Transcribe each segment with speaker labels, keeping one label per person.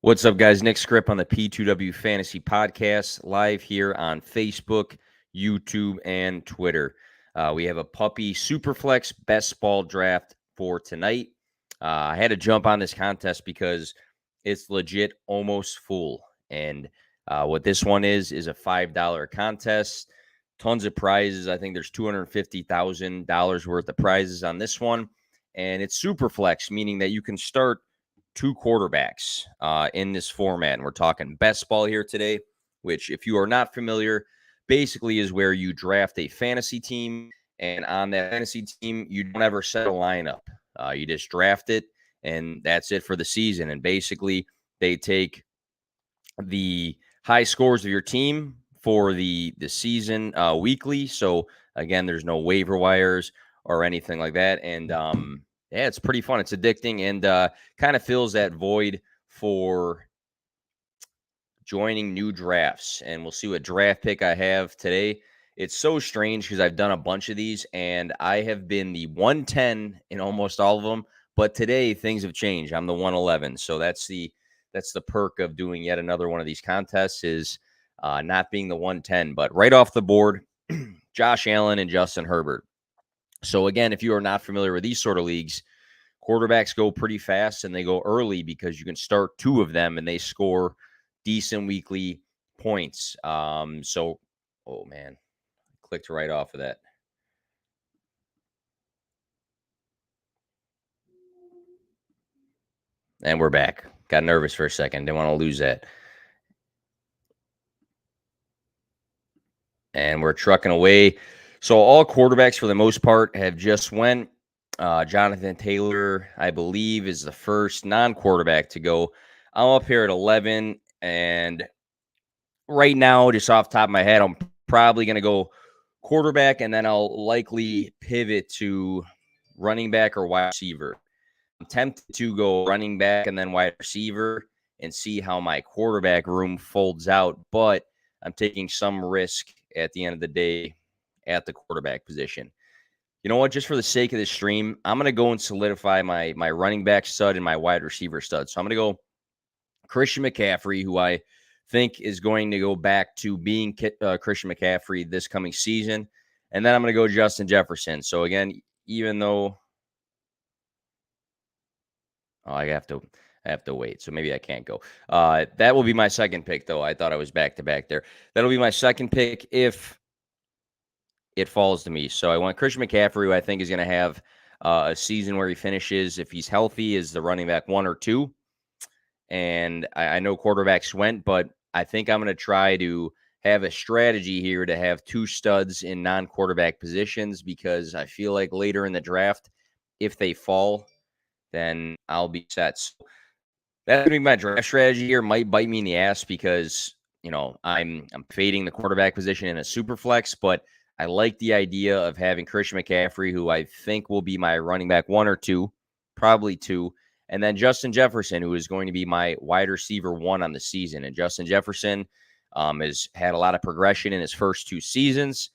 Speaker 1: What's up, guys? Nick Script on the P2W Fantasy Podcast, live here on Facebook, YouTube, and Twitter. We have a Puppy Superflex Best Ball Draft for tonight. I had to jump on this contest because it's legit almost full. And what this one is a $5 contest. Tons of prizes. I think there's $250,000 worth of prizes on this one. And it's Superflex, meaning that you can start two quarterbacks in this format. And we're talking best ball here today, which, if you are not familiar, basically is where you draft a fantasy team. And on that fantasy team, you don't ever set a lineup. You just draft it, and that's it for the season. And basically, they take the high scores of your team for the season weekly. So, again, there's no waiver wires or anything like that. And yeah, it's pretty fun. It's addicting and kind of fills that void for joining new drafts. And we'll see what draft pick I have today. It's so strange because I've done a bunch of these and I have been the 110 in almost all of them. But today things have changed. I'm the 111. So that's the perk of doing yet another one of these contests, is not being the 110. But right off the board, Josh Allen and Justin Herbert. So again, if you are not familiar with these sort of leagues, quarterbacks go pretty fast and they go early because you can start two of them and they score decent weekly points. So, oh man, clicked right off of that. And we're back. Got nervous for a second. Didn't want to lose that. And we're trucking away. So all quarterbacks, for the most part, have just went. Jonathan Taylor, I believe, is the first non-quarterback to go. I'm up here at 11, and right now, just off the top of my head, I'm probably going to go quarterback, and then I'll likely pivot to running back or wide receiver. I'm tempted to go running back and then wide receiver and see how my quarterback room folds out, but I'm taking some risk at the end of the day at the quarterback position. You know what? Just for the sake of this stream, I'm going to go and solidify my running back stud and my wide receiver stud. So I'm going to go Christian McCaffrey, who I think is going to go back to being Christian McCaffrey this coming season. And then I'm going to go Justin Jefferson. So again, even though I have to wait. So maybe I can't go. That will be my second pick, though. I thought I was back to back there. That'll be my second pick if it falls to me. So I want Christian McCaffrey, who I think is going to have a season where he finishes, if he's healthy, is the running back 1 or 2. And I know quarterbacks went, but I think I'm going to try to have a strategy here to have two studs in non-quarterback positions, because I feel like later in the draft, if they fall, then I'll be set. So that's going to be my draft strategy here. Might bite me in the ass because, you know, I'm fading the quarterback position in a super flex, but I like the idea of having Christian McCaffrey, who I think will be my running back 1 or 2, probably 2. And then Justin Jefferson, who is going to be my wide receiver 1 on the season. And Justin Jefferson has had a lot of progression in his first 2 seasons.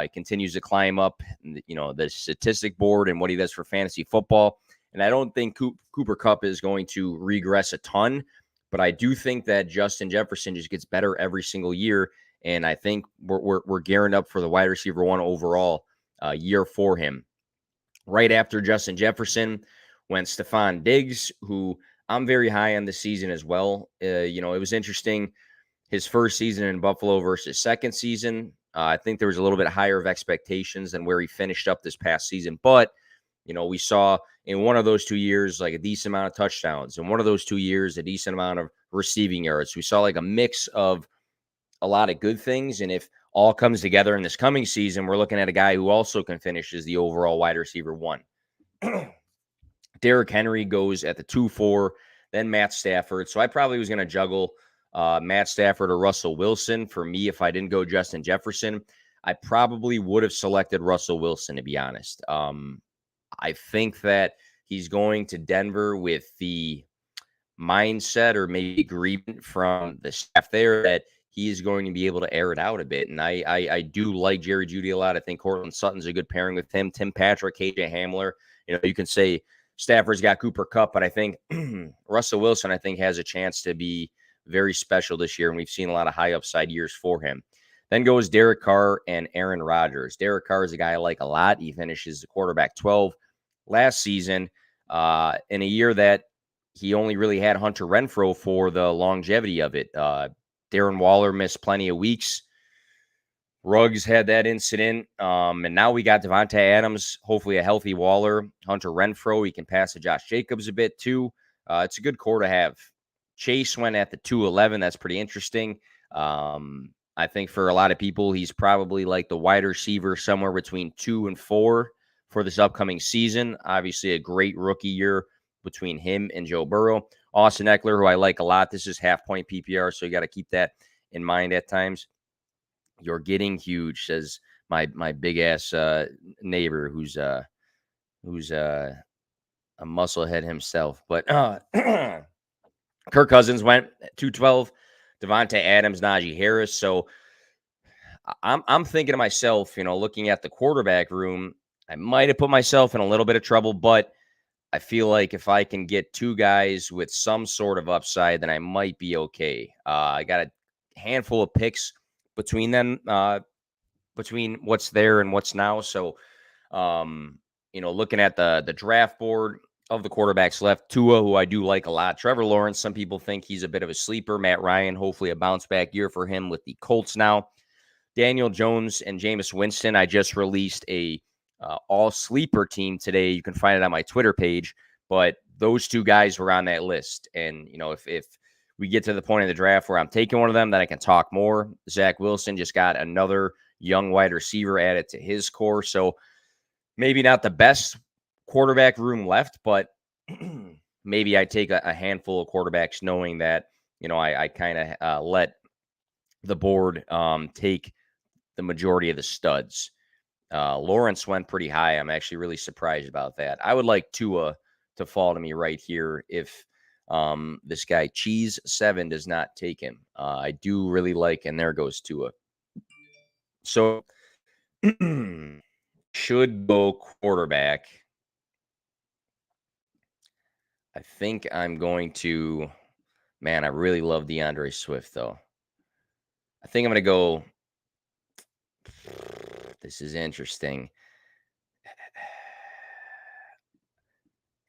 Speaker 1: He continues to climb up, you know, the statistic board and what he does for fantasy football. And I don't think Cooper Kupp is going to regress a ton, but I do think that Justin Jefferson just gets better every single year. And I think we're gearing up for the wide receiver 1 overall year for him. Right after Justin Jefferson went Stephon Diggs, who I'm very high on this season as well. You know, it was interesting, his first season in Buffalo versus second season. I think there was a little bit higher of expectations than where he finished up this past season. But, you know, we saw in one of those 2 years, like a decent amount of touchdowns. In one of those 2 years, a decent amount of receiving yards. We saw like a mix of a lot of good things. And if all comes together in this coming season, we're looking at a guy who also can finish as the overall wide receiver 1. Derrick Henry goes at the 2-4, then Matt Stafford. So I probably was going to juggle Matt Stafford or Russell Wilson. For me, if I didn't go Justin Jefferson, I probably would have selected Russell Wilson, to be honest. I think that he's going to Denver with the mindset or maybe agreement from the staff there that he is going to be able to air it out a bit. And I do like Jerry Jeudy a lot. I think Cortland Sutton's a good pairing with him. Tim Patrick, KJ Hamler. You know, you can say Stafford's got Cooper Kupp, but I think Russell Wilson, I think, has a chance to be very special this year, and we've seen a lot of high upside years for him. Then goes Derek Carr and Aaron Rodgers. Derek Carr is a guy I like a lot. He finishes the quarterback 12 last season in a year that he only really had Hunter Renfrow for the longevity of it. Darren Waller missed plenty of weeks. Ruggs had that incident. And now we got Devontae Adams, hopefully a healthy Waller. Hunter Renfrow, he can pass to Josh Jacobs a bit too. It's a good core to have. Chase went at the 211. That's pretty interesting. I think for a lot of people, he's probably like the wide receiver somewhere between 2 and 4 for this upcoming season. Obviously, a great rookie year between him and Joe Burrow. Austin Eckler, who I like a lot. This is half-point PPR, so you got to keep that in mind at times. You're getting huge, says my big-ass neighbor who's a musclehead himself. But Kirk Cousins went 212. Devontae Adams, Najee Harris. So I'm thinking to myself, looking at the quarterback room, I might have put myself in a little bit of trouble, but I feel like if I can get 2 guys with some sort of upside, then I might be okay. I got a handful of picks between them, between what's there and what's now. So, looking at the draft board of the quarterbacks left, Tua, who I do like a lot. Trevor Lawrence, some people think he's a bit of a sleeper. Matt Ryan, hopefully a bounce back year for him with the Colts now. Daniel Jones and Jameis Winston. I just released a all sleeper team today. You can find it on my Twitter page, but those 2 guys were on that list. And, if we get to the point of the draft where I'm taking one of them, then I can talk more. Zach Wilson just got another young wide receiver added to his core. So maybe not the best quarterback room left, but maybe I take a handful of quarterbacks knowing that, I kind of let the board take the majority of the studs. Lawrence went pretty high. I'm actually really surprised about that. I would like Tua to fall to me right here if this guy Cheese 7 does not take him. I do really like, and there goes Tua. So should go quarterback. I think I'm going to, man, I really love DeAndre Swift, though. I think I'm going to go, this is interesting. I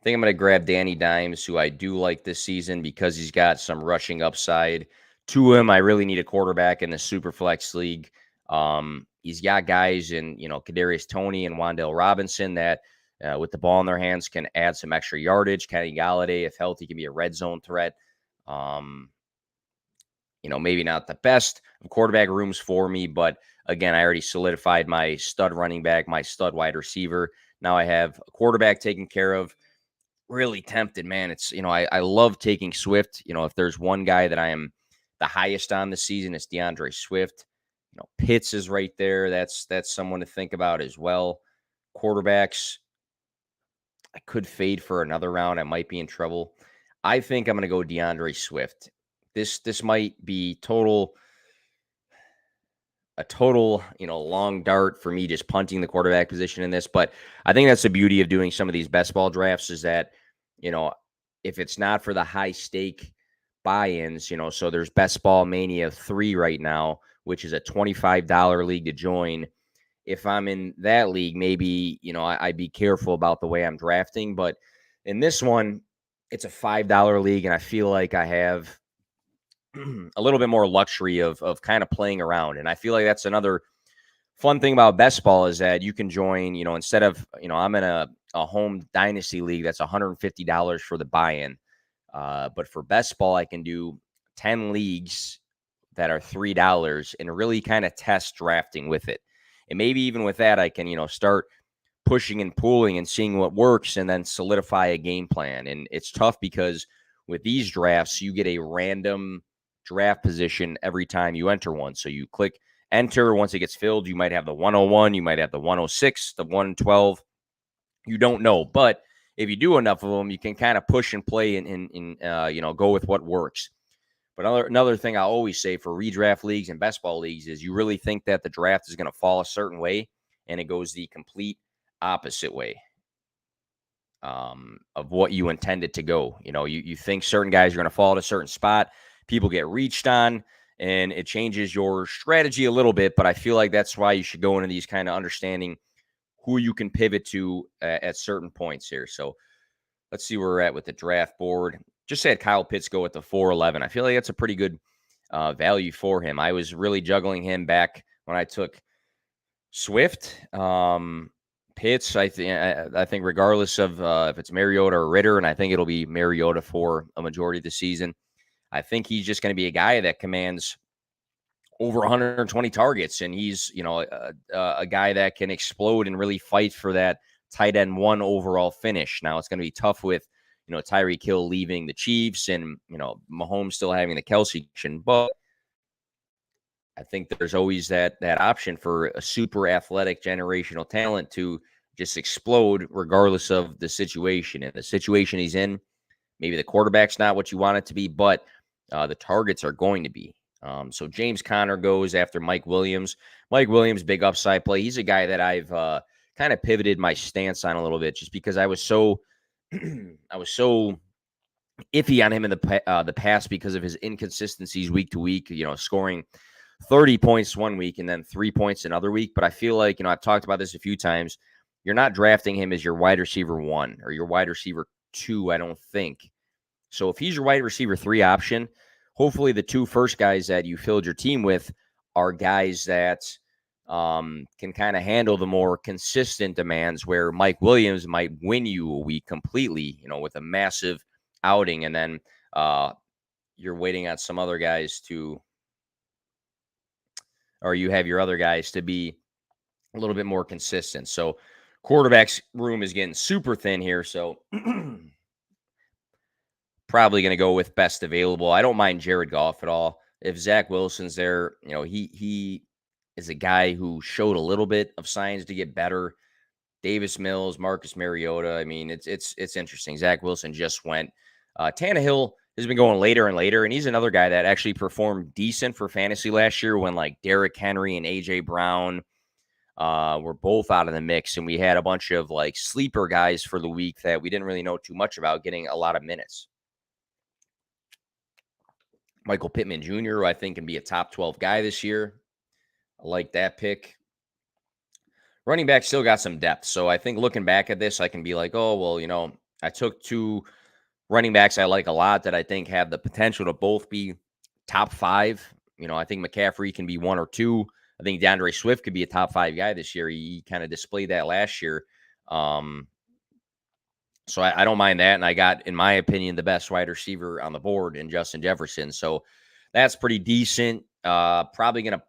Speaker 1: think I'm going to grab Danny Dimes, who I do like this season because he's got some rushing upside to him. I really need a quarterback in the Superflex League. He's got guys in, Kadarius Toney and Wan'Dale Robinson that with the ball in their hands can add some extra yardage. Kenny Galladay, if healthy, can be a red zone threat. Maybe not the best of quarterback rooms for me, but again, I already solidified my stud running back, my stud wide receiver. Now I have a quarterback taken care of. Really tempted, man. It's, I love taking Swift. If there's one guy that I am the highest on this season, it's DeAndre Swift. Pitts is right there. That's someone to think about as well. Quarterbacks, I could fade for another round. I might be in trouble. I think I'm going to go DeAndre Swift. This might be a total, long dart for me just punting the quarterback position in this. But I think that's the beauty of doing some of these best ball drafts is that, if it's not for the high stake buy-ins, so there's Best Ball Mania 3 right now, which is a $25 league to join. If I'm in that league, maybe, I'd be careful about the way I'm drafting. But in this one, it's a $5 league, and I feel like I have a little bit more luxury of kind of playing around. And I feel like that's another fun thing about best ball is that you can join, instead of, I'm in a home dynasty league that's $150 for the buy-in. But for best ball, I can do 10 leagues that are $3 and really kind of test drafting with it. And maybe even with that, I can, start pushing and pulling and seeing what works and then solidify a game plan. And it's tough because with these drafts, you get a random draft position every time you enter one. So you click enter. Once it gets filled, you might have the 101, you might have the 106, the 112. You don't know. But if you do enough of them, you can kind of push and play and go with what works. But another thing I always say for redraft leagues and best ball leagues is you really think that the draft is going to fall a certain way, and it goes the complete opposite way. of what you intended to go. You think certain guys are going to fall at a certain spot, people get reached on, and it changes your strategy a little bit. But I feel like that's why you should go into these kind of understanding who you can pivot to at certain points here. So let's see where we're at with the draft board. Just had Kyle Pitts go at the 411. I feel like that's a pretty good value for him. I was really juggling him back when I took Swift. Pitts, I think regardless of if it's Mariota or Ritter, and I think it'll be Mariota for a majority of the season, I think he's just going to be a guy that commands over 120 targets, and he's a guy that can explode and really fight for that tight end 1 overall finish. Now it's going to be tough with Tyreek Hill leaving the Chiefs and Mahomes still having the Kelsey connection, but I think there's always that option for a super athletic generational talent to just explode regardless of the situation. And the situation he's in, maybe the quarterback's not what you want it to be, but the targets are going to be. So James Conner goes after Mike Williams. Mike Williams, big upside play. He's a guy that I've kind of pivoted my stance on a little bit just because I was so iffy on him in the past because of his inconsistencies week to week, scoring 30 points one week and then 3 points another week. But I feel like, I've talked about this a few times. You're not drafting him as your wide receiver 1 or your wide receiver 2, I don't think. So if he's your wide receiver 3 option, hopefully the 2 first guys that you filled your team with are guys that can kind of handle the more consistent demands where Mike Williams might win you a week completely, with a massive outing. And then you're waiting on some other guys or you have your other guys to be a little bit more consistent. So quarterback's room is getting super thin here. So probably going to go with best available. I don't mind Jared Goff at all. If Zach Wilson's there, he is a guy who showed a little bit of signs to get better. Davis Mills, Marcus Mariota. I mean, it's interesting. Zach Wilson just went. Tannehill has been going later and later, and he's another guy that actually performed decent for fantasy last year when like Derrick Henry and A.J. Brown were both out of the mix, and we had a bunch of like sleeper guys for the week that we didn't really know too much about getting a lot of minutes. Michael Pittman Jr., who I think can be a top 12 guy this year. I like that pick. Running back still got some depth. So I think looking back at this, I can be like, oh, well, I took 2 running backs I like a lot that I think have the potential to both be top 5. I think McCaffrey can be 1 or 2. I think DeAndre Swift could be a top 5 guy this year. He kind of displayed that last year. So I don't mind that. And I got, in my opinion, the best wide receiver on the board in Justin Jefferson. So that's pretty decent. Probably going to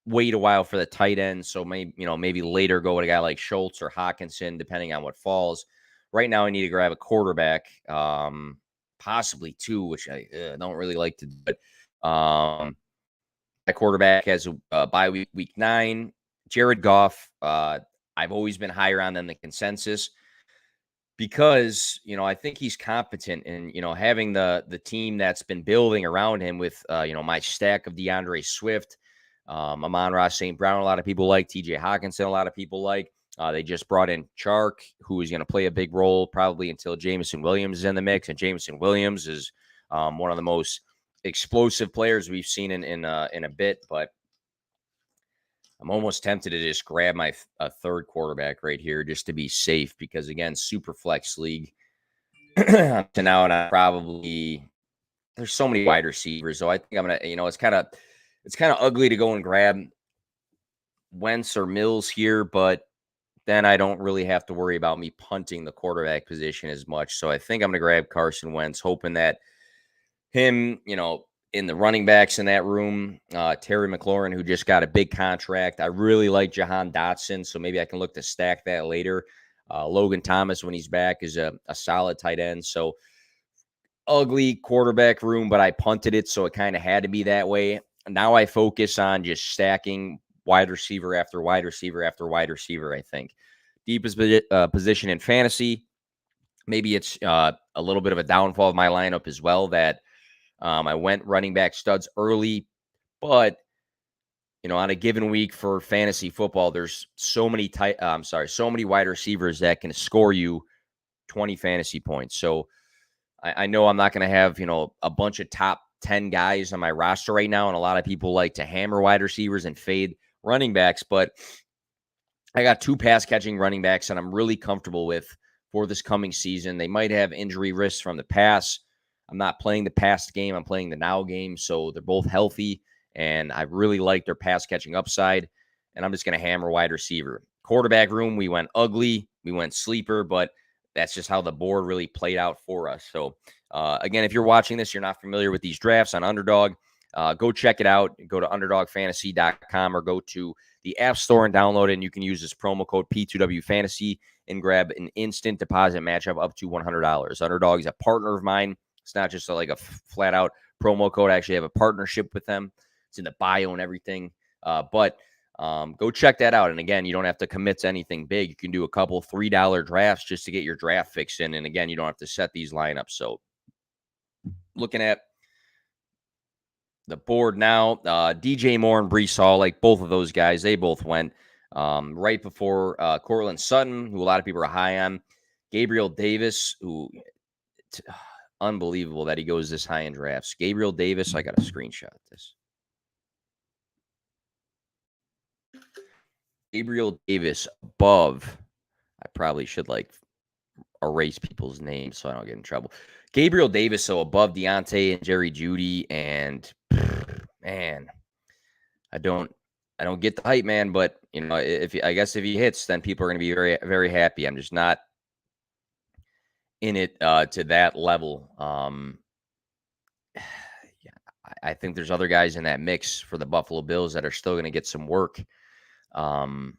Speaker 1: wait a while for the tight end. So maybe later go with a guy like Schultz or Hawkinson, depending on what falls. Right now, I need to grab a quarterback, possibly 2, which I don't really like to do. But my quarterback has a bye week 9. Jared Goff, I've always been higher on than the consensus because, I think he's competent and, having the team that's been building around him with, my stack of DeAndre Swift, Amon-Ra St. Brown, a lot of people like TJ Hawkinson. A lot of people like. They just brought in Chark, who is going to play a big role probably until Jameson Williams is in the mix. And Jameson Williams is one of the most explosive players we've seen in a bit. But I'm almost tempted to just grab my third quarterback right here just to be safe because, again, super flex league. To now, and I probably there's so many wide receivers, so I think I'm gonna. It's kind of ugly to go and grab Wentz or Mills here, but then I don't really have to worry about me punting the quarterback position as much. So I think I'm going to grab Carson Wentz, hoping that him, in the running backs in that room, Terry McLaurin, who just got a big contract. I really like Jahan Dotson, so maybe I can look to stack that later. Logan Thomas, when he's back, is a solid tight end. So ugly quarterback room, but I punted it, so it kind of had to be that way. Now I focus on just stacking wide receiver after wide receiver after wide receiver, I think. Deepest position in fantasy. Maybe it's a little bit of a downfall of my lineup as well that I went running back studs early, but on a given week for fantasy football, there's so many wide receivers that can score you 20 fantasy points. So I know I'm not going to have, a bunch of top 10 guys on my roster right now. And a lot of people like to hammer wide receivers and fade running backs. But I got 2 pass catching running backs that I'm really comfortable with for this coming season. They might have injury risks from the pass. I'm not playing the past game. I'm playing the now game. So they're both healthy. And I really like their pass catching upside. And I'm just going to hammer wide receiver. Quarterback room, we went ugly. We went sleeper. But that's just how the board really played out for us. So, again, if you're watching this, you're not familiar with these drafts on Underdog, go check it out. Go to underdogfantasy.com or go to the App Store and download it. And you can use this promo code P2W Fantasy and grab an instant deposit matchup up to $100. Underdog is a partner of mine. It's not just like a flat out promo code. I actually have a partnership with them. It's in the bio and everything. But go check that out. And again, you don't have to commit to anything big. You can do a couple $3 drafts just to get your draft fix in. And again, you don't have to set these lineups. So looking at the board now, DJ Moore and Brees Hall, like both of those guys, they both went right before Cortland Sutton, who a lot of people are high on. Gabriel Davis, who unbelievable that he goes this high in drafts. Gabriel Davis, I got a screenshot of this. Gabriel Davis above, I probably should erase people's names so I don't get in trouble. Gabriel Davis, so above Deontay and Jerry Jeudy, and man, I don't get the hype, man. But if he hits, then people are going to be very, very happy. I'm just not in it to that level. Yeah, I think there's other guys in that mix for the Buffalo Bills that are still going to get some work. And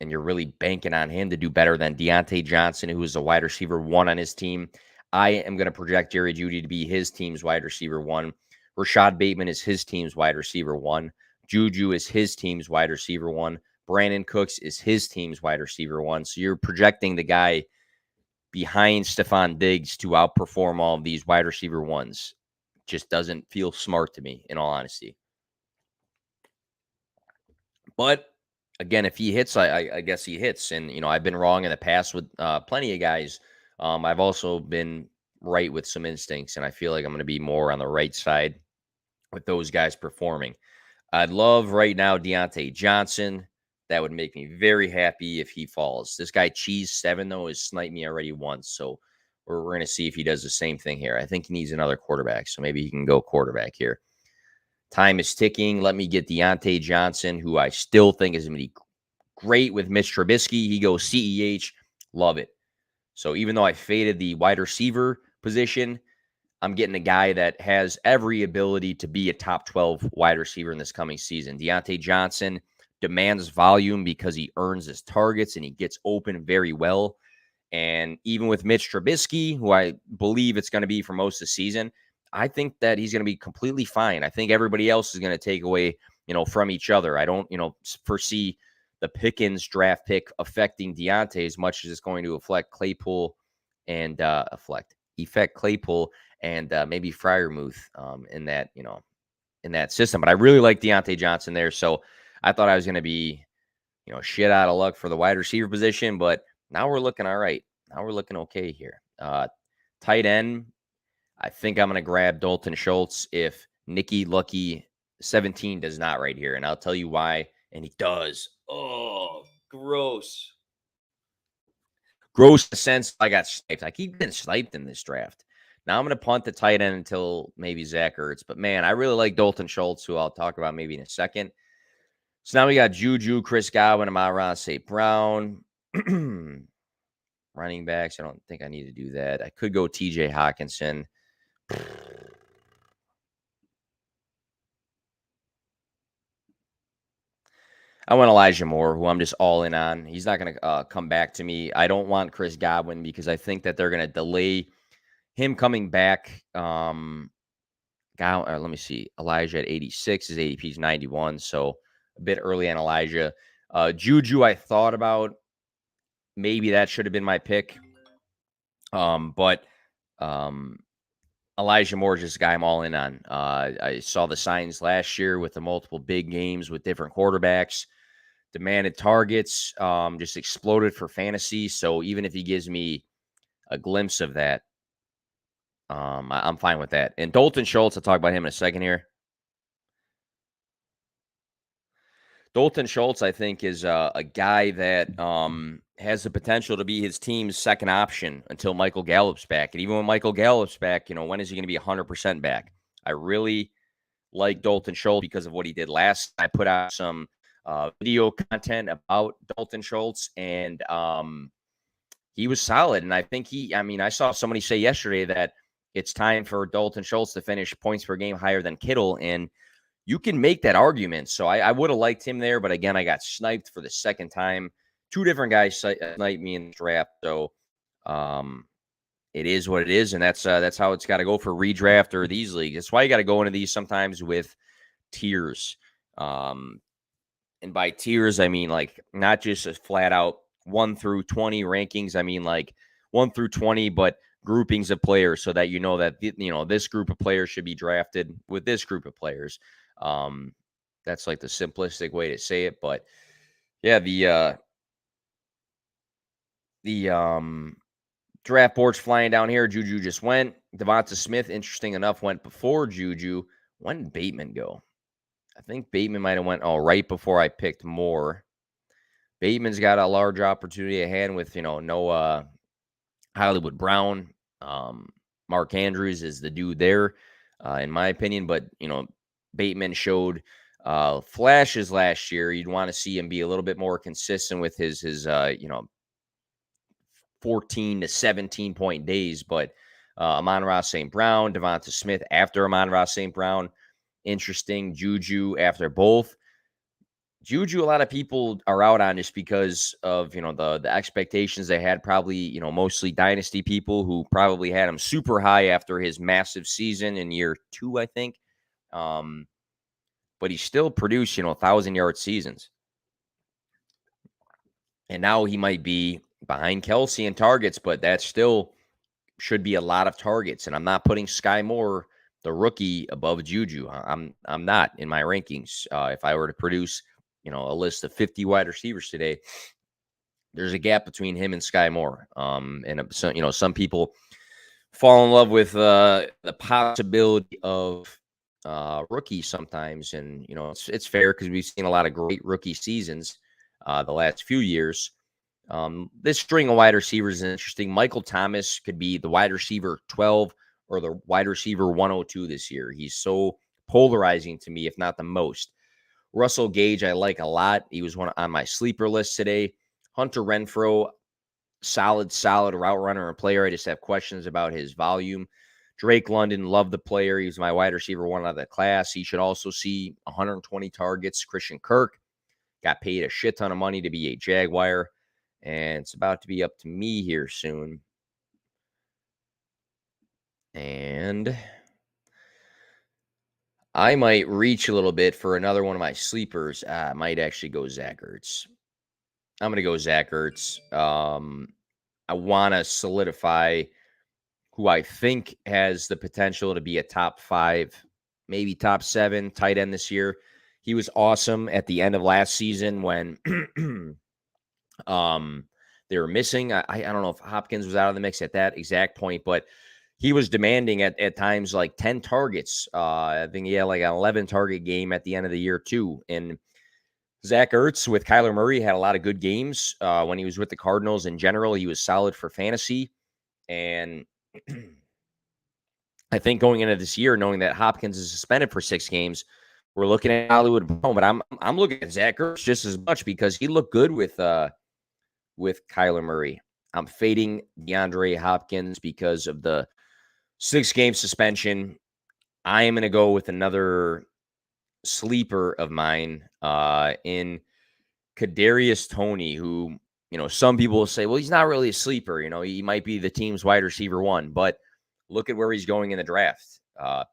Speaker 1: you're really banking on him to do better than Deontay Johnson, who is a wide receiver 1 on his team. I am going to project Jerry Jeudy to be his team's wide receiver 1. Rashad Bateman is his team's wide receiver 1. Juju is his team's wide receiver 1. Brandon Cooks is his team's wide receiver 1. So you're projecting the guy behind Stephon Diggs to outperform all of these wide receiver 1s. Just doesn't feel smart to me, in all honesty. But again, if he hits, I guess he hits. And, I've been wrong in the past with plenty of guys. I've also been right with some instincts, and I feel like I'm going to be more on the right side with those guys performing. I'd love right now Deontay Johnson. That would make me very happy if he falls. This guy, Cheese 7, though, has sniped me already once. So we're going to see if he does the same thing here. I think he needs another quarterback, so maybe he can go quarterback here. Time is ticking. Let me get Deontay Johnson, who I still think is going to be great with Mitch Trubisky. He goes CEH. Love it. So even though I faded the wide receiver position, I'm getting a guy that has every ability to be a top 12 wide receiver in this coming season. Deontay Johnson demands volume because he earns his targets and he gets open very well. And even with Mitch Trubisky, who I believe it's going to be for most of the season, I think that he's going to be completely fine. I think everybody else is going to take away, from each other. I don't, foresee the Pickens draft pick affecting Deontay as much as it's going to affect Claypool and Claypool and maybe Freiermuth in that system. But I really like Deontay Johnson there. So I thought I was going to be, shit out of luck for the wide receiver position, but now we're looking all right. Now we're looking okay here. Tight end, I think I'm going to grab Dalton Schultz if Nicky Lucky 17 does not right here. And I'll tell you why. And he does. Oh, gross. Gross in the sense I got sniped. I keep getting sniped in this draft. Now I'm going to punt the tight end until maybe Zach Ertz. But, man, I really like Dalton Schultz, who I'll talk about maybe in a second. So now we got Juju, Chris Godwin, Amon-Ra St. Brown. Running backs, I don't think I need to do that. I could go TJ Hawkinson. I want Elijah Moore, who I'm just all in on. He's not going to come back to me. I don't want Chris Godwin because I think that they're going to delay him coming back. Let me see. Elijah at 86, his ADP is 91, so a bit early on Elijah. Juju, I thought about. Maybe that should have been my pick. But Elijah Moore is just a guy I'm all in on. I saw the signs last year with the multiple big games with different quarterbacks. Demanded targets, just exploded for fantasy. So even if he gives me a glimpse of that, I'm fine with that. And Dalton Schultz, I'll talk about him in a second here. Dalton Schultz, I think, is a guy that has the potential to be his team's second option until Michael Gallup's back. And even when Michael Gallup's back, when is he going to be 100% back? I really like Dalton Schultz because of what he did last. I put out some video content about Dalton Schultz, and he was solid. And I think I saw somebody say yesterday that it's time for Dalton Schultz to finish points per game higher than Kittle, and you can make that argument. So I would have liked him there, but again, I got sniped for the second time. Two different guys sniped me in the draft. So it is what it is, and that's how it's got to go for redraft or these leagues. That's why you got to go into these sometimes with tiers. And by tiers, I mean like not just a flat out 1 through 20 rankings. I mean like 1 through 20, but groupings of players so that that this group of players should be drafted with this group of players. That's like the simplistic way to say it, but yeah, the draft board's flying down here. Juju just went. Devonta Smith, interesting enough, went before Juju. When did Bateman go? I think Bateman might have went right before I picked Moore. Bateman's got a large opportunity at hand with no Hollywood Brown. Mark Andrews is the dude there, in my opinion. But Bateman showed flashes last year. You'd want to see him be a little bit more consistent with his 14 to 17 point days. But Amon-Ra St. Brown, Devonta Smith after Amon-Ra St. Brown, interesting. Juju after both. Juju, a lot of people are out on just because of the expectations they had. Probably mostly dynasty people who probably had him super high after his massive season in year 2, I think. But he still produced 1,000-yard seasons, and now he might be behind Kelsey in targets, but that still should be a lot of targets. And I'm not putting Sky Moore, the rookie, above Juju. I'm not in my rankings. If I were to produce a list of 50 wide receivers today, there's a gap between him and Sky Moore. And some people fall in love with the possibility of rookies sometimes, and it's fair because we've seen a lot of great rookie seasons the last few years. This string of wide receivers is interesting. Michael Thomas could be the wide receiver 12 or the wide receiver 102 this year. He's so polarizing to me, if not the most. Russell Gage, I like a lot. He was one on my sleeper list today. Hunter Renfrow, solid route runner and player. I just have questions about his volume. Drake London, love the player. He was my wide receiver 1 out of the class. He should also see 120 targets. Christian Kirk got paid a shit ton of money to be a Jaguar, and it's about to be up to me here soon. And I might reach a little bit for another one of my sleepers. I might actually go Zach Ertz. I'm going to go Zach Ertz. I want to solidify who I think has the potential to be a top 5, maybe top 7 tight end this year. He was awesome at the end of last season when they were missing. I don't know if Hopkins was out of the mix at that exact point, but he was demanding at times like 10 targets. I think he had like an 11 target game at the end of the year too. And Zach Ertz with Kyler Murray had a lot of good games when he was with the Cardinals. In general, he was solid for fantasy. And I think going into this year, knowing that Hopkins is suspended for 6 games, we're looking at Hollywood Brown, but I'm looking at Zach Ertz just as much because he looked good with Kyler Murray. I'm fading DeAndre Hopkins because of the 6-game suspension. I am going to go with another sleeper of mine in Kadarius Toney, who, some people will say, well, he's not really a sleeper. He might be the team's wide receiver 1, but look at where he's going in the draft.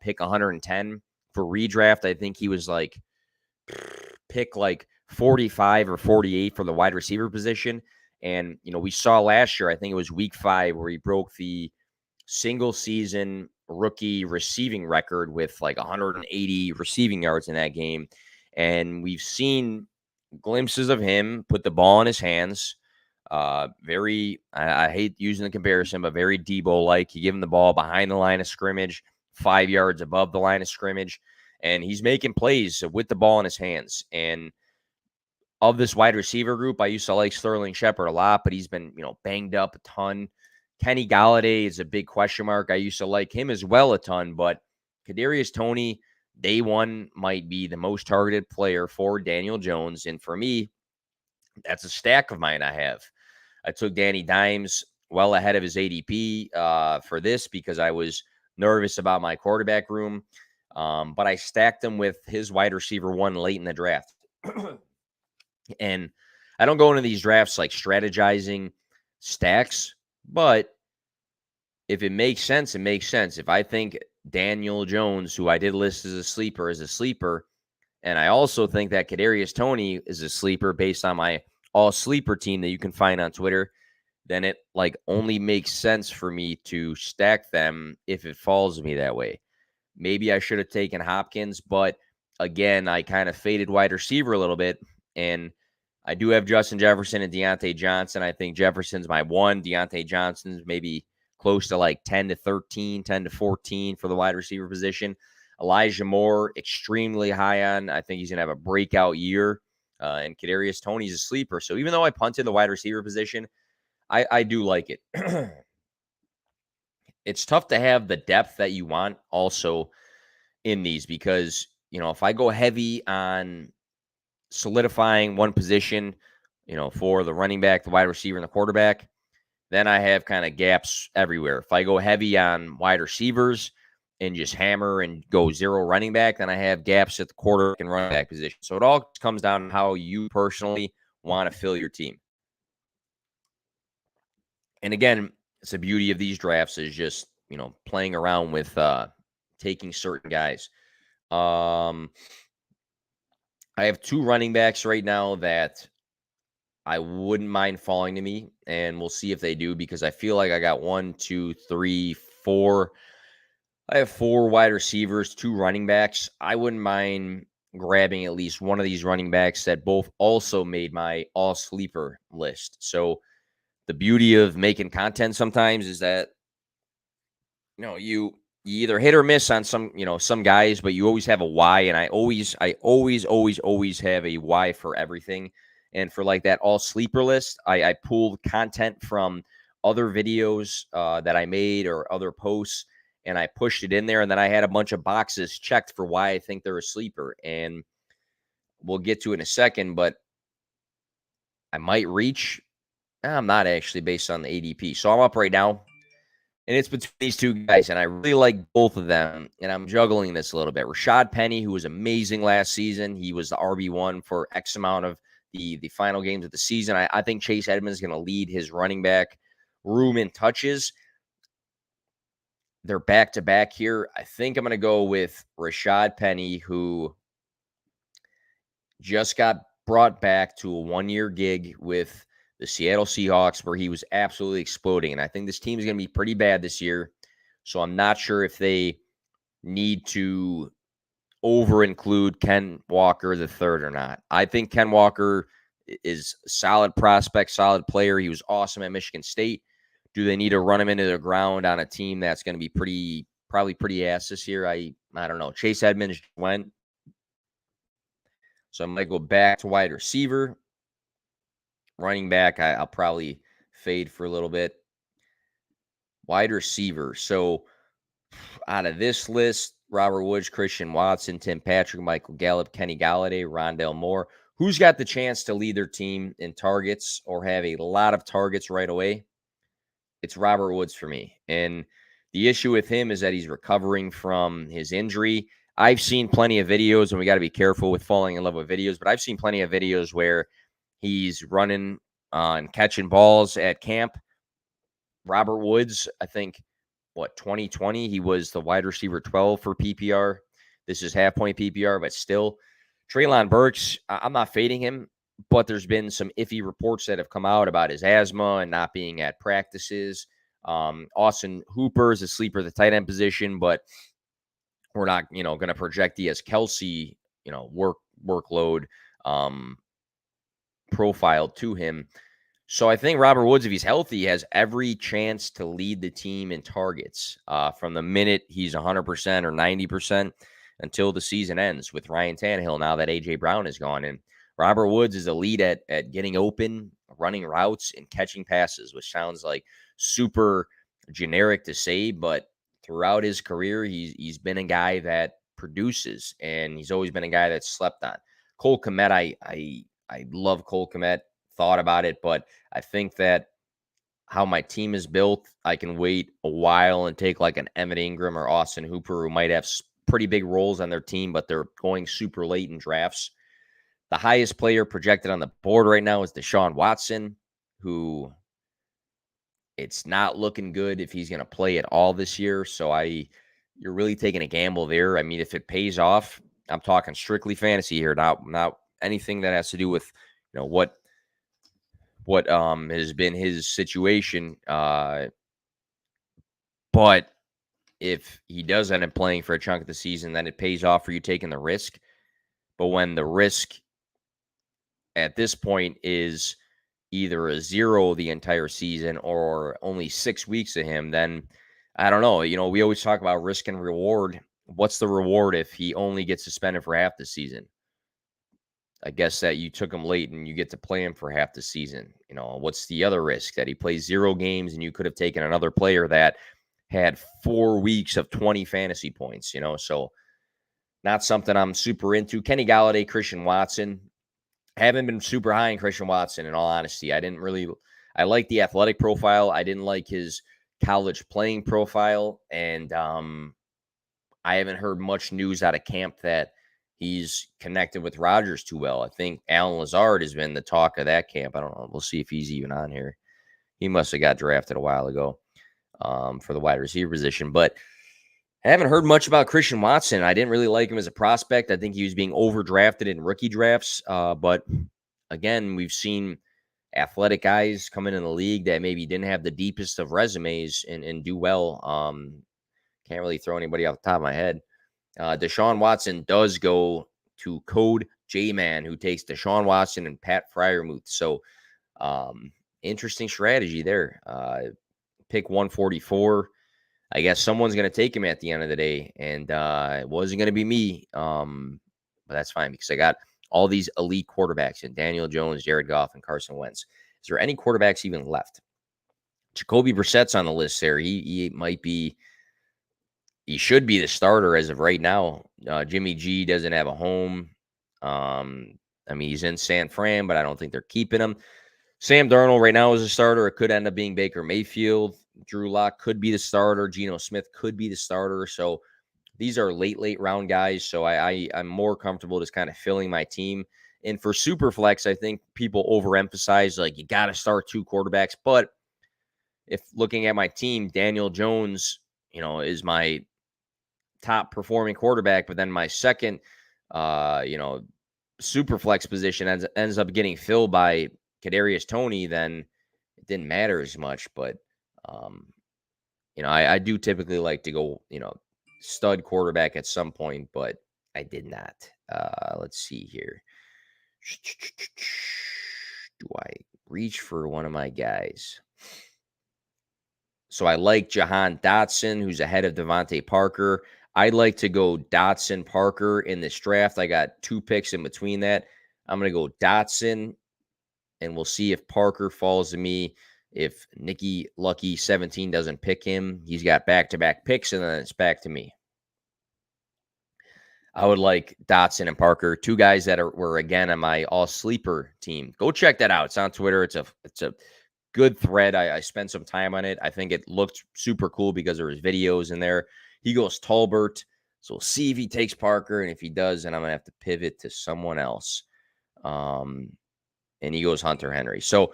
Speaker 1: Pick 110 for redraft. I think he was like pick like 45 or 48 for the wide receiver position. And, we saw last year, I think it was week 5 where he broke the single season rookie receiving record with like 180 receiving yards in that game. And we've seen glimpses of him put the ball in his hands. I hate using the comparison, but very Debo-like. You give him the ball behind the line of scrimmage, 5 yards above the line of scrimmage, and he's making plays with the ball in his hands. And of this wide receiver group, I used to like Sterling Shepard a lot, but he's been, banged up a ton. Kenny Galladay is a big question mark. I used to like him as well a ton, but Kadarius Toney, day one, might be the most targeted player for Daniel Jones. And for me, that's a stack of mine I have. I took Danny Dimes well ahead of his ADP for this because I was nervous about my quarterback room. But I stacked him with his wide receiver one late in the draft. And I don't go into these drafts like strategizing stacks, but if it makes sense, it makes sense. If I think Daniel Jones, who I did list as a sleeper, and I also think that Kadarius Toney is a sleeper based on my all sleeper team that you can find on Twitter, then it only makes sense for me to stack them if it falls to me that way. Maybe I should have taken Hopkins, but again, I kind of faded wide receiver a little bit. And I do have Justin Jefferson and Deontay Johnson. I think Jefferson's my one. Deontay Johnson's maybe close to 10 to 13, 10 to 14 for the wide receiver position. Elijah Moore, extremely high on. I think he's going to have a breakout year. And Kadarius Toney's a sleeper. So even though I punted the wide receiver position, I do like it. It's tough to have the depth that you want also in these because, if I go heavy on solidifying one position, for the running back, the wide receiver, and the quarterback, then I have kind of gaps everywhere. If I go heavy on wide receivers and just hammer and go zero running back, then I have gaps at the quarterback and running back position. So it all comes down to how you personally want to fill your team. And again, it's the beauty of these drafts is just, playing around with taking certain guys. I have two running backs right now that I wouldn't mind falling to me, and we'll see if they do because I feel like I got 1, 2, 3, 4. I have 4 wide receivers, 2 running backs. I wouldn't mind grabbing at least one of these running backs that both also made my all sleeper list. So the beauty of making content sometimes is that you either hit or miss on some guys, but you always have a why. And I always have a why for everything. And for that all sleeper list, I pulled content from other videos that I made or other posts, and I pushed it in there. And then I had a bunch of boxes checked for why I think they're a sleeper. And we'll get to it in a second, but I might reach. I'm not actually based on the ADP. So I'm up right now. And it's between these two guys, and I really like both of them. And I'm juggling this a little bit. Rashad Penny, who was amazing last season. He was the RB1 for X amount of the final games of the season. I think Chase Edmonds is going to lead his running back room in touches. They're back-to-back here. I think I'm going to go with Rashad Penny, who just got brought back to a one-year gig with the Seattle Seahawks, where he was absolutely exploding. And I think this team is going to be pretty bad this year. So I'm not sure if they need to over-include Ken Walker III or not. I think Ken Walker is a solid prospect, solid player. He was awesome at Michigan State. Do they need to run him into the ground on a team that's going to be probably pretty ass this year? I don't know. Chase Edmonds went. So I might go back to wide receiver. Running back, I'll probably fade for a little bit. Wide receiver. So out of this list, Robert Woods, Christian Watson, Tim Patrick, Michael Gallup, Kenny Galladay, Rondale Moore. Who's got the chance to lead their team in targets or have a lot of targets right away? It's Robert Woods for me. And the issue with him is that he's recovering from his injury. I've seen plenty of videos, and we got to be careful with falling in love with videos, but I've seen plenty of videos where he's running and catching balls at camp. Robert Woods, I think, 2020, he was the wide receiver 12 for PPR. This is half-point PPR, but still. Treylon Burks, I'm not fading him, but there's been some iffy reports that have come out about his asthma and not being at practices. Austin Hooper is a sleeper at the tight end position, but we're not, going to project he has Kelsey, workload profile to him. So I think Robert Woods, if he's healthy, has every chance to lead the team in targets from the minute he's 100% or 90% until the season ends with Ryan Tannehill now that A.J. Brown is gone. And Robert Woods is elite at getting open, running routes, and catching passes, which sounds like super generic to say, but throughout his career, he's been a guy that produces, and he's always been a guy that's slept on. Cole Kmet, I love Cole Kmet, thought about it, but I think that how my team is built, I can wait a while and take like an Emmett Ingram or Austin Hooper, who might have pretty big roles on their team, but they're going super late in drafts. The highest player projected on the board right now is Deshaun Watson, who it's not looking good if he's going to play at all this year. So you're really taking a gamble there. I mean, if it pays off, I'm talking strictly fantasy here, not anything that has to do with, what has been his situation. But if he does end up playing for a chunk of the season, then it pays off for you taking the risk. But when the risk at this point is either a zero the entire season or only 6 weeks of him, then I don't know. We always talk about risk and reward. What's the reward if he only gets suspended for half the season? I guess that you took him late and you get to play him for half the season. What's the other risk? That he plays 0 games and you could have taken another player that had 4 weeks of 20 fantasy points, so not something I'm super into. Kenny Galladay, Christian Watson. Haven't been super high in Christian Watson, in all honesty. I like the athletic profile. I didn't like his college playing profile. And I haven't heard much news out of camp that he's connected with Rodgers too well. I think Alan Lazard has been the talk of that camp. I don't know. We'll see if he's even on here. He must have got drafted a while ago for the wide receiver position. But I haven't heard much about Christian Watson. I didn't really like him as a prospect. I think he was being overdrafted in rookie drafts. But again, we've seen athletic guys come in the league that maybe didn't have the deepest of resumes and do well. Can't really throw anybody off the top of my head. Deshaun Watson does go to Code J-Man, who takes Deshaun Watson and Pat Freiermuth. So interesting strategy there. Pick 144. I guess someone's going to take him at the end of the day, and it wasn't going to be me. But that's fine because I got all these elite quarterbacks in Daniel Jones, Jared Goff, and Carson Wentz. Is there any quarterbacks even left? Jacoby Brissett's on the list there. He might be, he should be the starter as of right now. Jimmy G doesn't have a home. He's in San Fran, but I don't think they're keeping him. Sam Darnold right now is a starter. It could end up being Baker Mayfield. Drew Lock could be the starter. Geno Smith could be the starter. So these are late round guys. So I'm more comfortable just kind of filling my team. And for Superflex, I think people overemphasize, like, you got to start 2 quarterbacks. But if looking at my team, Daniel Jones, is my top performing quarterback. But then my second, Superflex position ends up getting filled by Kadarius Toney, then it didn't matter as much. But I do typically like to go, stud quarterback at some point, but I did not. Let's see here. Do I reach for one of my guys? So I like Jahan Dotson, who's ahead of Devontae Parker. I'd like to go Dotson, Parker in this draft. I got 2 picks in between that. I'm going to go Dotson, and we'll see if Parker falls to me. If Nicky Lucky 17 doesn't pick him, he's got back-to-back picks, and then it's back to me. I would like Dotson and Parker, 2 guys that were again on my all sleeper team. Go check that out. It's on Twitter. It's a good thread. I spent some time on it. I think it looked super cool because there was videos in there. He goes Tolbert, so we'll see if he takes Parker, and if he does, then I'm gonna have to pivot to someone else. And he goes Hunter Henry. So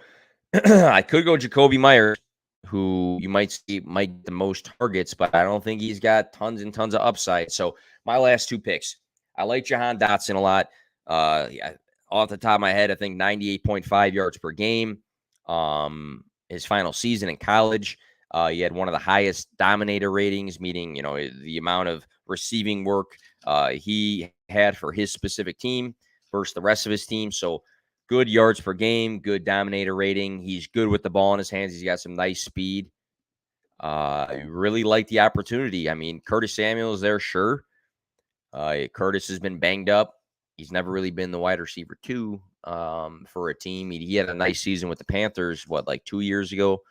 Speaker 1: I could go Jacoby Myers, who you might see might get the most targets, but I don't think he's got tons and tons of upside. So my last 2 picks, I like Jahan Dotson a lot. Off the top of my head, I think 98.5 yards per game. His final season in college, he had one of the highest dominator ratings, meaning, the amount of receiving work he had for his specific team versus the rest of his team. So good yards per game, good dominator rating. He's good with the ball in his hands. He's got some nice speed. I really like the opportunity. I mean, Curtis Samuel is there, sure. Curtis has been banged up. He's never really been the wide receiver 2 for a team. He had a nice season with the Panthers, like 2 years ago.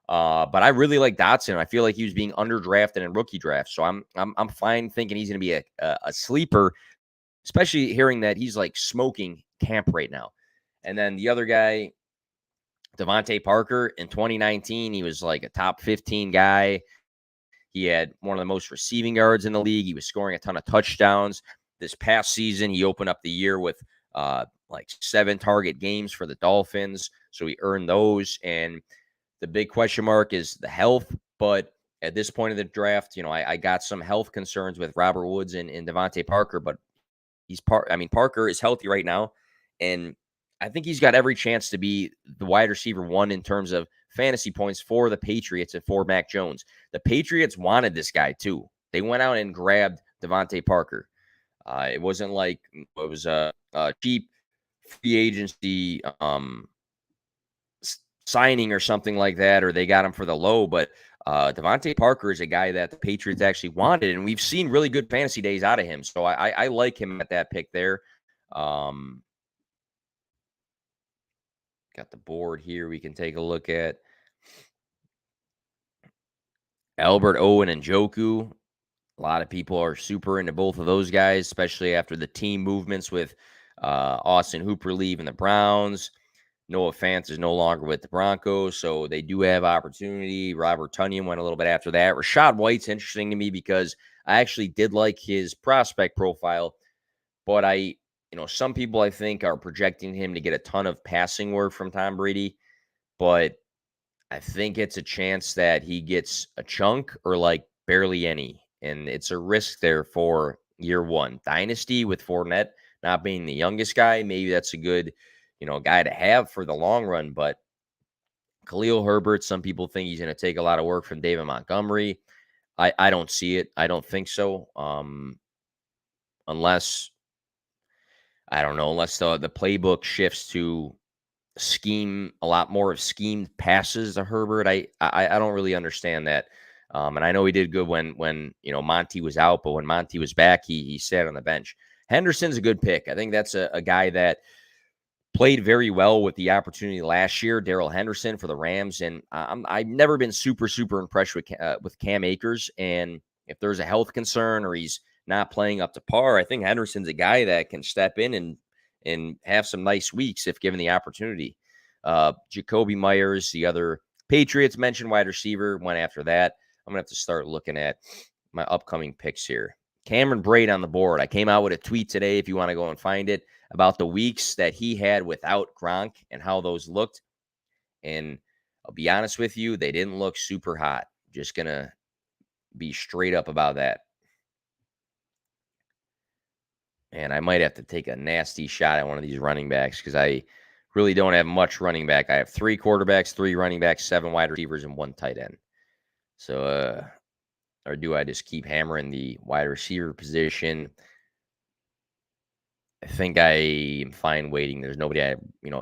Speaker 1: But I really like Dotson. I feel like he was being underdrafted in rookie drafts, so I'm fine thinking he's going to be a sleeper, especially hearing that he's like smoking camp right now. And then the other guy, Devontae Parker, in 2019, he was like a top 15 guy. He had one of the most receiving yards in the league. He was scoring a ton of touchdowns. This past season, he opened up the year with like 7 target games for the Dolphins. So he earned those. And the big question mark is the health. But at this point of the draft, I got some health concerns with Robert Woods and Devontae Parker. But Parker is healthy right now. And I think he's got every chance to be the wide receiver 1 in terms of fantasy points for the Patriots and for Mac Jones. The Patriots wanted this guy too. They went out and grabbed Devontae Parker. It wasn't like it was a cheap free agency signing or something like that, or they got him for the low. But Devontae Parker is a guy that the Patriots actually wanted, and we've seen really good fantasy days out of him. So I like him at that pick there. Got the board here we can take a look at. Albert Owen and Njoku. A lot of people are super into both of those guys, especially after the team movements with Austin Hooper leaving the Browns. Noah Fant is no longer with the Broncos, so they do have opportunity. Robert Tonyan went a little bit after that. Rachaad White's interesting to me because I actually did like his prospect profile, but some people I think are projecting him to get a ton of passing work from Tom Brady, but I think it's a chance that he gets a chunk or like barely any. And it's a risk there for year 1. Dynasty with Fournette not being the youngest guy, maybe that's a good, guy to have for the long run. But Khalil Herbert, some people think he's going to take a lot of work from David Montgomery. I don't see it. I don't think so. Unless, I don't know, unless the playbook shifts to scheme a lot more of schemed passes to Herbert. I don't really understand that. And I know he did good when Monty was out, but when Monty was back, he sat on the bench. Henderson's a good pick. I think that's a guy that played very well with the opportunity last year, Darrell Henderson for the Rams. And I've never been super impressed with Cam Akers. And if there's a health concern or he's not playing up to par, I think Henderson's a guy that can step in and have some nice weeks if given the opportunity. Jacoby Myers, the other Patriots mentioned wide receiver, went after that. I'm going to have to start looking at my upcoming picks here. Cameron Brate on the board. I came out with a tweet today, if you want to go and find it, about the weeks that he had without Gronk and how those looked. And I'll be honest with you, they didn't look super hot. Just going to be straight up about that. And I might have to take a nasty shot at one of these running backs because I really don't have much running back. I have 3 quarterbacks, 3 running backs, 7 wide receivers, and 1 tight end. So, or do I just keep hammering the wide receiver position? I think I am fine waiting. There's nobody I,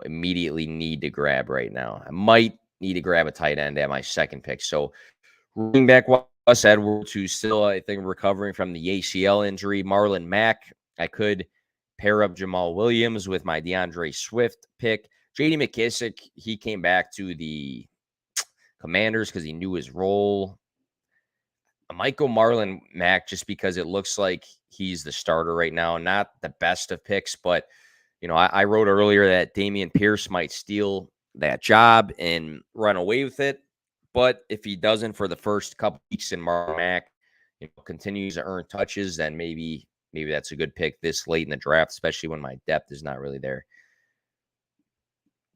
Speaker 1: immediately need to grab right now. I might need to grab a tight end at my second pick. So running back Gus Edwards, who's still, I think, recovering from the ACL injury. Marlon Mack. I could pair up Jamal Williams with my DeAndre Swift pick. J.D. McKissick, he came back to the Commanders because he knew his role. I might go Marlon Mack just because it looks like he's the starter right now. Not the best of picks, but, I wrote earlier that Dameon Pierce might steal that job and run away with it. But if he doesn't for the first couple weeks and Marlon Mack continues to earn touches, then maybe that's a good pick this late in the draft, especially when my depth is not really there.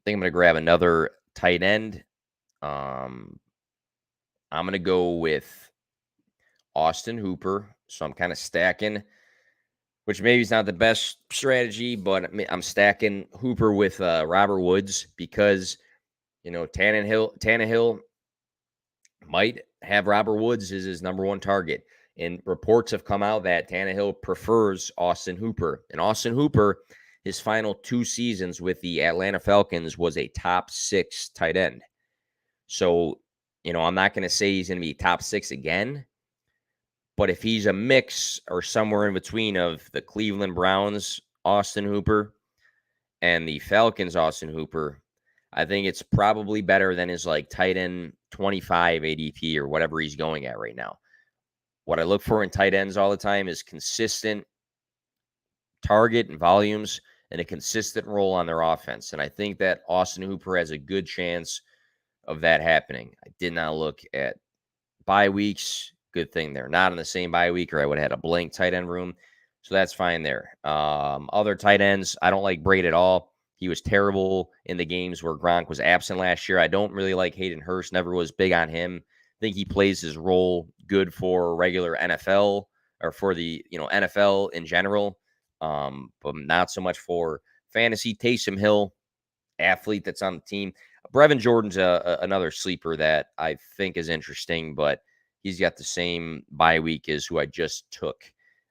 Speaker 1: I think I'm going to grab another tight end. I'm going to go with Austin Hooper. So I'm kind of stacking, which maybe is not the best strategy, but I'm stacking Hooper with Robert Woods because, Tannehill might have Robert Woods as his number 1 target. And reports have come out that Tannehill prefers Austin Hooper. And Austin Hooper his final 2 seasons with the Atlanta Falcons was a top 6 tight end. So, I'm not going to say he's going to be top 6 again, but if he's a mix or somewhere in between of the Cleveland Browns, Austin Hooper, and the Falcons, Austin Hooper, I think it's probably better than his like tight end 25 ADP or whatever he's going at right now. What I look for in tight ends all the time is consistent target and volumes and a consistent role on their offense. And I think that Austin Hooper has a good chance of that happening. I did not look at bye weeks. Good thing they're not in the same bye week, or I would have had a blank tight end room. So that's fine there. Other tight ends, I don't like Braid at all. He was terrible in the games where Gronk was absent last year. I don't really like Hayden Hurst. Never was big on him. I think he plays his role good for regular NFL or for the NFL in general, but not so much for fantasy. Taysom Hill, athlete that's on the team. Brevin Jordan's another sleeper that I think is interesting, but he's got the same bye week as who I just took.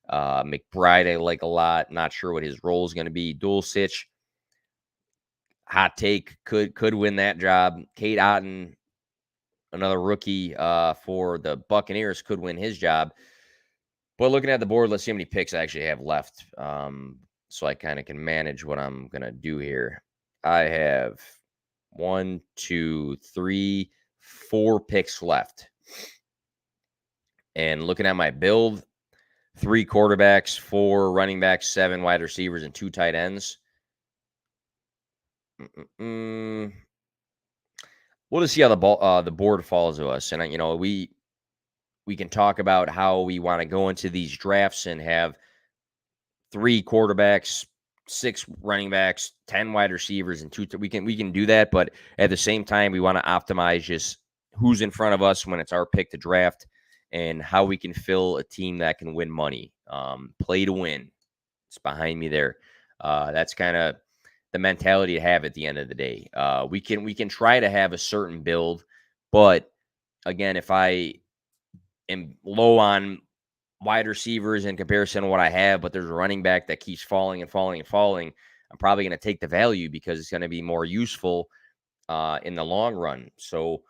Speaker 1: McBride, I like a lot. Not sure what his role is going to be. Dulcich, hot take, could win that job. Kate Otten, another rookie for the Buccaneers, could win his job. But looking at the board, let's see how many picks I actually have left, so I kind of can manage what I'm going to do here. I have 1, 2, 3, 4 picks left. And looking at my build, 3 quarterbacks, 4 running backs, 7 wide receivers, and 2 tight ends. We'll just see how the board falls to us. And, we can talk about how we want to go into these drafts and have 3 quarterbacks, 6 running backs, 10 wide receivers, and 2. We can do that, but at the same time, we want to optimize just who's in front of us when it's our pick to draft and how we can fill a team that can win money. Play to win. It's behind me there. That's kind of the mentality to have at the end of the day. We can try to have a certain build, but again, if I am low on wide receivers in comparison to what I have, but there's a running back that keeps falling and falling and falling, I'm probably going to take the value because it's going to be more useful in the long run. So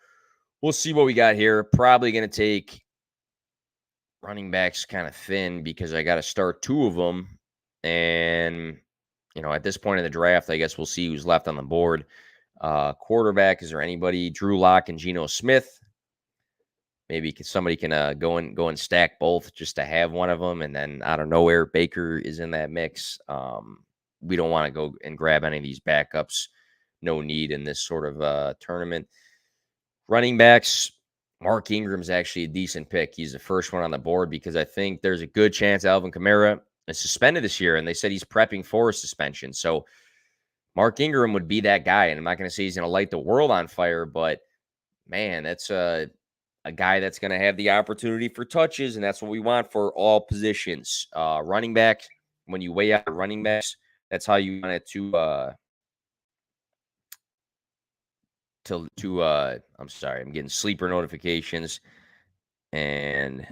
Speaker 1: we'll see what we got here. Probably going to take running backs kind of thin because I got to start 2 of them. And, at this point in the draft, I guess we'll see who's left on the board. Quarterback, is there anybody? Drew Lock and Geno Smith. Maybe somebody can go and stack both just to have one of them. And then out of nowhere, Baker is in that mix. We don't want to go and grab any of these backups. No need in this sort of tournament. Running backs, Mark Ingram's actually a decent pick. He's the first one on the board because I think there's a good chance Alvin Kamara is suspended this year, and they said he's prepping for a suspension. So Mark Ingram would be that guy, and I'm not going to say he's going to light the world on fire, but man, that's a guy that's going to have the opportunity for touches, and that's what we want for all positions. Running back, when you weigh out running backs, that's how you want it to I'm sorry, I'm getting sleeper notifications, and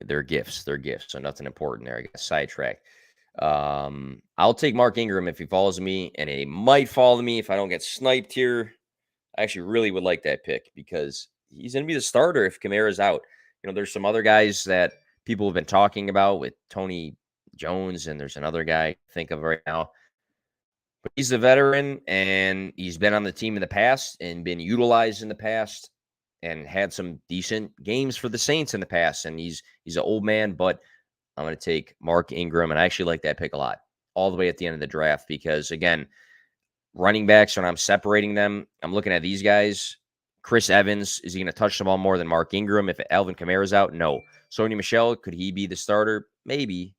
Speaker 1: they're gifts, so nothing important there. I got sidetracked. I'll take Mark Ingram if he follows me, and he might follow me if I don't get sniped here. I actually really would like that pick because he's going to be the starter if Kamara's out. There's some other guys that people have been talking about with Tony Jones, and there's another guy I think of right now. But he's a veteran, and he's been on the team in the past and been utilized in the past and had some decent games for the Saints in the past. And he's an old man, but I'm going to take Mark Ingram, and I actually like that pick a lot all the way at the end of the draft because, again, running backs, when I'm separating them, I'm looking at these guys. Chris Evans, is he going to touch the ball more than Mark Ingram? If Alvin Kamara's out, no. Sony Michel, could he be the starter? Maybe.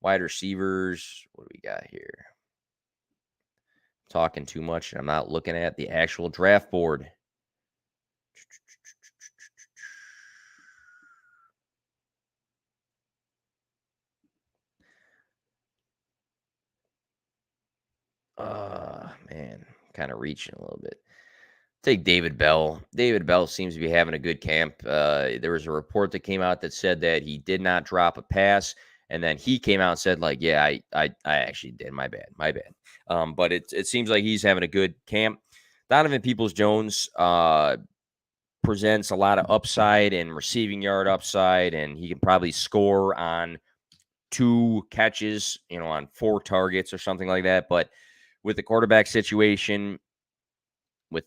Speaker 1: Wide receivers, what do we got here? Talking too much. I'm not looking at the actual draft board. Man, kind of reaching a little bit. Take David Bell. David Bell seems to be having a good camp. There was a report that came out that said that he did not drop a pass, And then he came out and said, like, yeah, I actually did. My bad. My bad. But it seems like he's having a good camp. Donovan Peoples-Jones presents a lot of upside and receiving yard upside, and he can probably score on 2 catches, on 4 targets or something like that. But with the quarterback situation,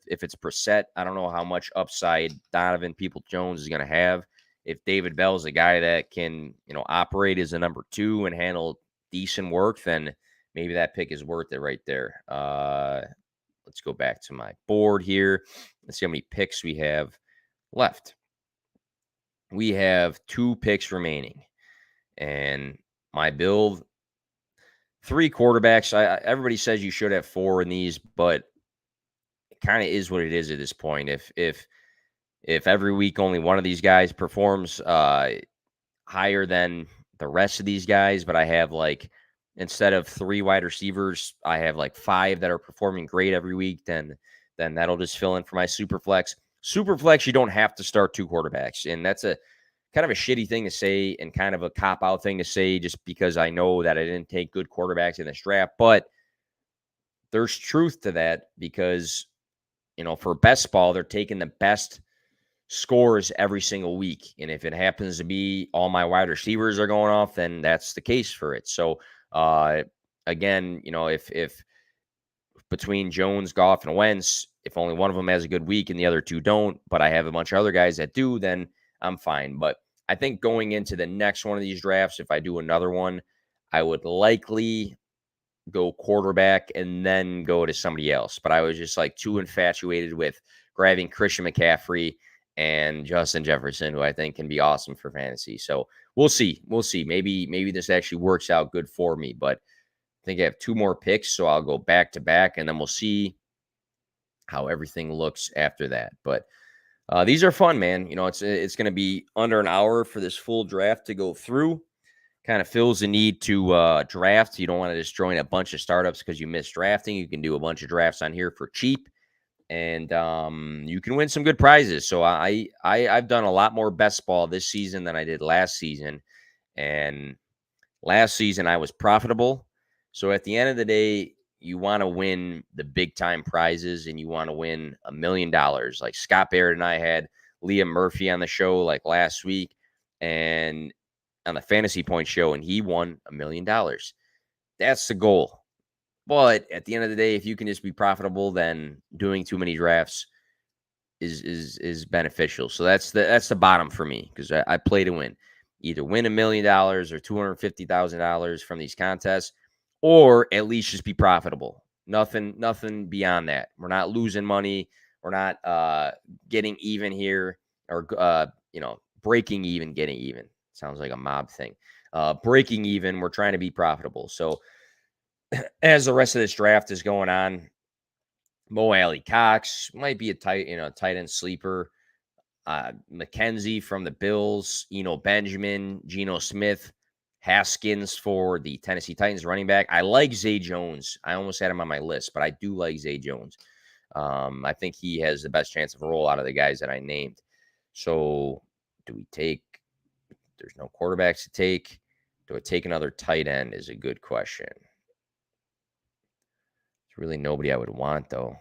Speaker 1: if it's Brissett, I don't know how much upside Donovan Peoples-Jones is going to have. If David Bell's a guy that can, operate as a number 2 and handle decent work, then maybe that pick is worth it right there. Let's go back to my board here. Let's see how many picks we have left. We have 2 picks remaining. And my build, 3 quarterbacks. Everybody says you should have 4 in these, but it kind of is what it is at this point. If every week only one of these guys performs higher than the rest of these guys, but I have like, instead of 3 wide receivers, I have like 5 that are performing great every week, then that'll just fill in for my super flex. Super flex, you don't have to start 2 quarterbacks, and that's a kind of a shitty thing to say and kind of a cop-out thing to say just because I know that I didn't take good quarterbacks in this draft. But there's truth to that because, for best ball, they're taking the best scores every single week. And if it happens to be all my wide receivers are going off, then that's the case for it. So, again, if between Jones, Goff, and Wentz, if only one of them has a good week and the other 2 don't, but I have a bunch of other guys that do, then I'm fine. But I think going into the next one of these drafts, if I do another one, I would likely go quarterback and then go to somebody else. But I was just like too infatuated with grabbing Christian McCaffrey and Justin Jefferson, who I think can be awesome for fantasy. So we'll see. We'll see. Maybe this actually works out good for me. But I think I have 2 more picks, so I'll go back to back, and then we'll see how everything looks after that. But these are fun, man. It's going to be under an hour for this full draft to go through. Kind of fills the need to draft. You don't want to just join a bunch of startups because you missed drafting. You can do a bunch of drafts on here for cheap, and you can win some good prizes. So I've done a lot more best ball this season than I did last season, and last season I was profitable. So at the end of the day, you want to win the big time prizes, and you want to win $1 million. Like Scott Barrett and I had Liam Murphy on the show like last week, and on the Fantasy Point show, and he won $1 million. That's the goal. But at the end of the day, if you can just be profitable, then doing too many drafts is beneficial. So that's the bottom for me, because I play to win. Either win $1 million or $250,000 from these contests, or at least just be profitable. Nothing beyond that. We're not losing money. We're not getting even here, or breaking even, getting even. Sounds like a mob thing. Breaking even, we're trying to be profitable. So as the rest of this draft is going on, Mo Alley Cox might be a tight end sleeper. McKenzie from the Bills, Benjamin, Geno Smith, Haskins for the Tennessee Titans running back. I like Zay Jones. I almost had him on my list, but I do like Zay Jones. I think he has the best chance of a roll out of the guys that I named. So do we take? There's no quarterbacks to take. Do I take another tight end is a good question. There's really nobody I would want, though.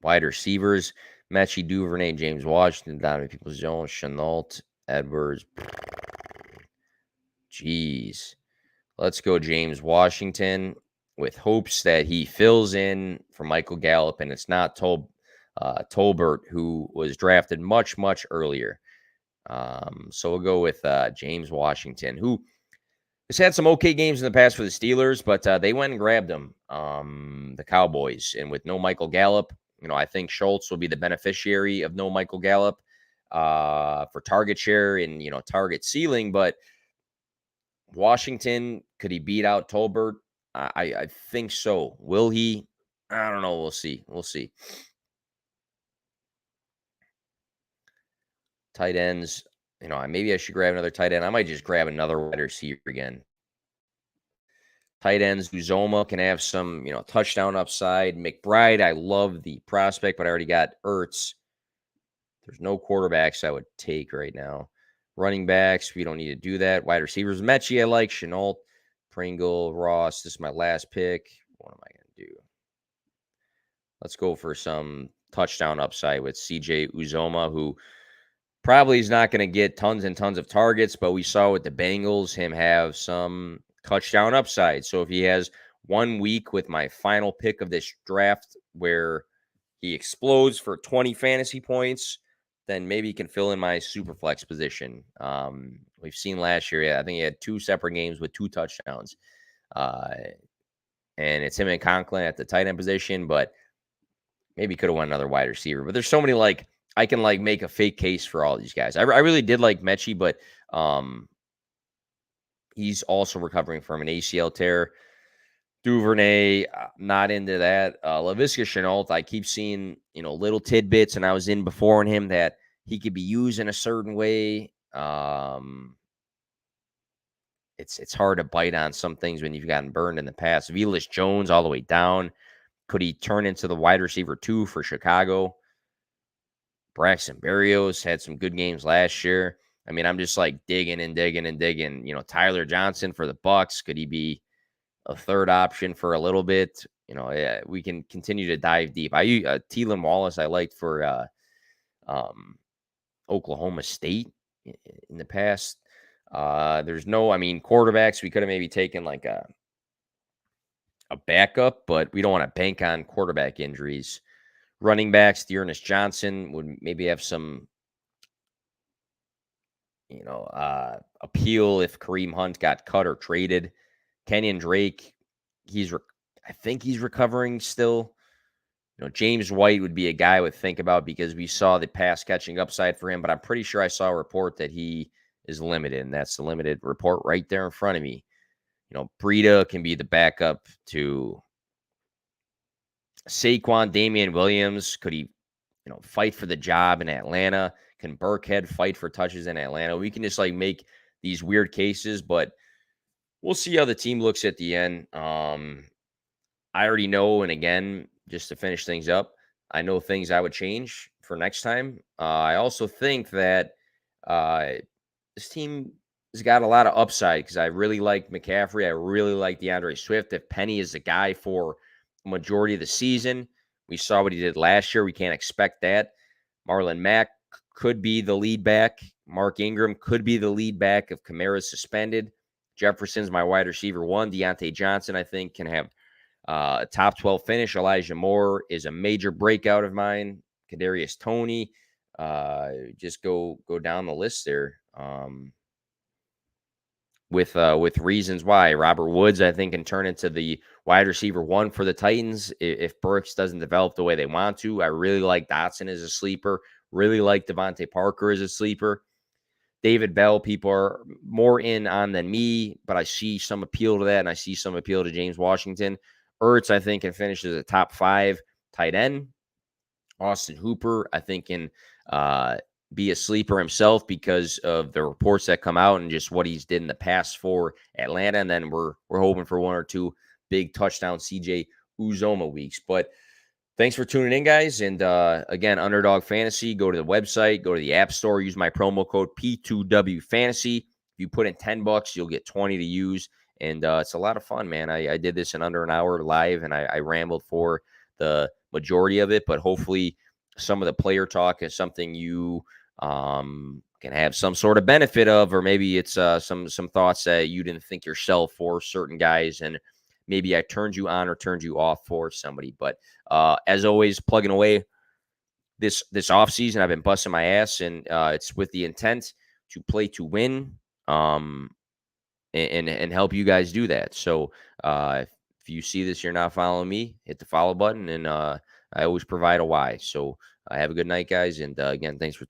Speaker 1: Wide receivers, Mechie Duvernay, James Washington, Donovan Peoples-Jones, Chenault, Edwards. Jeez. Let's go James Washington with hopes that he fills in for Michael Gallup, and it's not Tolbert, who was drafted much, much earlier. So we'll go with James Washington, who has had some okay games in the past for the Steelers, but they went and grabbed him, the Cowboys. And with no Michael Gallup, I think Schultz will be the beneficiary of no Michael Gallup for target share and, target ceiling. But Washington, could he beat out Tolbert? I think so. Will he? I don't know. We'll see. We'll see. Tight ends, maybe I should grab another tight end. I might just grab another wide receiver again. Tight ends, Uzoma can have some, touchdown upside. McBride, I love the prospect, but I already got Ertz. There's no quarterbacks I would take right now. Running backs, we don't need to do that. Wide receivers, Mechie, I like. Chenault, Pringle, Ross. This is my last pick. What am I going to do? Let's go for some touchdown upside with CJ Uzoma, who probably is not going to get tons and tons of targets, but we saw with the Bengals him have some touchdown upside. So if he has 1 week with my final pick of this draft where he explodes for 20 fantasy points, then maybe he can fill in my super flex position. We've seen last year, I think he had 2 separate games with 2 touchdowns. And it's him and Conklin at the tight end position, but maybe could have won another wide receiver. But there's so many, like, I can like make a fake case for all these guys. I really did like Mechie, but he's also recovering from an ACL tear. Duvernay, not into that. Laviska Shenault, I keep seeing, little tidbits, and I was in before in him that he could be used in a certain way. It's hard to bite on some things when you've gotten burned in the past. Velus Jones all the way down. Could he turn into the wide receiver 2 for Chicago? Braxton Berrios had some good games last year. I mean, I'm just like digging and digging and digging. Tyler Johnson for the Bucks. Could he be a third option for a little bit? Yeah, we can continue to dive deep. Teelan Wallace, I liked for Oklahoma State in the past. There's quarterbacks. We could have maybe taken like a backup, but we don't want to bank on quarterback injuries. Running backs, Dearness Johnson would maybe have some, appeal if Kareem Hunt got cut or traded. Kenyon Drake, I think he's recovering still. James White would be a guy I would think about because we saw the pass catching upside for him, but I'm pretty sure I saw a report that he is limited, and that's the limited report right there in front of me. Breida can be the backup to Saquon. Damian Williams, could he, fight for the job in Atlanta? Can Burkhead fight for touches in Atlanta? We can just like make these weird cases, but we'll see how the team looks at the end. I already know, and again, just to finish things up, I know things I would change for next time. I also think that this team has got a lot of upside because I really like McCaffrey. I really like DeAndre Swift. If Penny is the guy for the majority of the season, we saw what he did last year. We can't expect that. Marlon Mack could be the lead back. Mark Ingram could be the lead back if Kamara's suspended. Jefferson's my wide receiver 1. Deontay Johnson, I think, can have a top 12 finish. Elijah Moore is a major breakout of mine. Kadarius Toney. Just go down the list there. With reasons why. Robert Woods, I think, can turn into the wide receiver 1 for the Titans if Burks doesn't develop the way they want to. I really like Dotson as a sleeper. Really like Devontae Parker as a sleeper. David Bell, people are more in on than me, but I see some appeal to that, and I see some appeal to James Washington. Ertz, I think, can finish as a top 5 tight end. Austin Hooper, I think, can be a sleeper himself because of the reports that come out and just what he's did in the past for Atlanta. And then we're hoping for 1 or 2 big touchdown CJ Uzoma weeks. But thanks for tuning in, guys. And again, Underdog Fantasy, go to the website, go to the App Store, use my promo code P2W Fantasy. If you put in $10, you'll get 20 to use. And it's a lot of fun, man. I did this in under an hour live, and I rambled for the majority of it. But hopefully some of the player talk is something you can have some sort of benefit of, or maybe it's some thoughts that you didn't think yourself for certain guys, and maybe I turned you on or turned you off for somebody. But as always, plugging away this offseason, I've been busting my ass, and it's with the intent to play to win, and help you guys do that. So if you see this, you're not following me, hit the follow button, and I always provide a why. So have a good night, guys, and again, thanks for